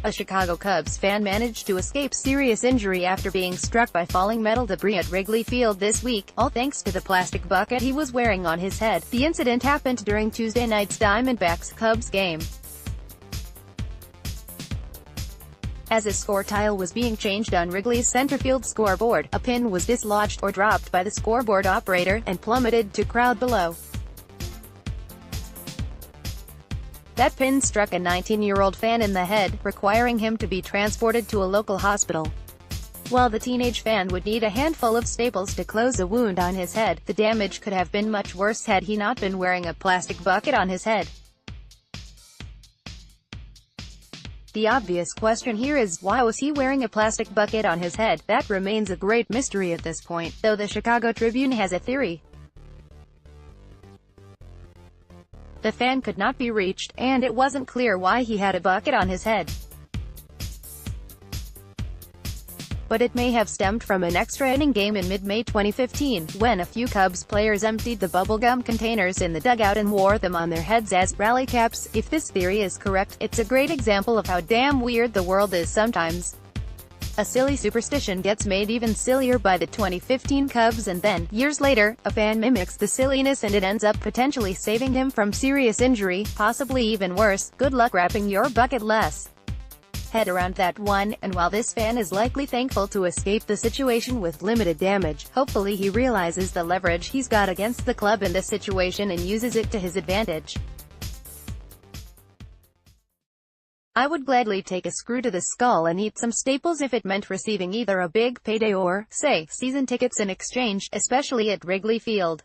A Chicago Cubs fan managed to escape serious injury after being struck by falling metal debris at Wrigley Field this week, all thanks to the plastic bucket he was wearing on his head. The incident happened during Tuesday night's Diamondbacks-Cubs game. As a score tile was being changed on Wrigley's centerfield scoreboard, a pin was dislodged or dropped by the scoreboard operator, and plummeted to crowd below. That pin struck a 19-year-old fan in the head, requiring him to be transported to a local hospital. While the teenage fan would need a handful of staples to close a wound on his head, the damage could have been much worse had he not been wearing a plastic bucket on his head. The obvious question here is, why was he wearing a plastic bucket on his head? That remains a great mystery at this point, though the Chicago Tribune has a theory. The fan could not be reached, and it wasn't clear why he had a bucket on his head. But it may have stemmed from an extra-inning game in mid-May 2015, when a few Cubs players emptied the bubblegum containers in the dugout and wore them on their heads as rally caps. If this theory is correct, it's a great example of how damn weird the world is sometimes. A silly superstition gets made even sillier by the 2015 Cubs, and then, years later, a fan mimics the silliness and it ends up potentially saving him from serious injury, possibly even worse. Good luck wrapping your bucket less head around that one, and while this fan is likely thankful to escape the situation with limited damage, hopefully he realizes the leverage he's got against the club in this situation and uses it to his advantage. I would gladly take a screw to the skull and eat some staples if it meant receiving either a big payday or, say, season tickets in exchange, especially at Wrigley Field.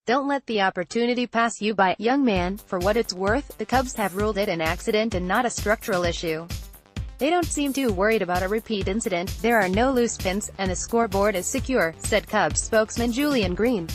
Don't let the opportunity pass you by, young man. For what it's worth, the Cubs have ruled it an accident and not a structural issue. They don't seem too worried about a repeat incident. There are no loose pins, and the scoreboard is secure, said Cubs spokesman Julian Green.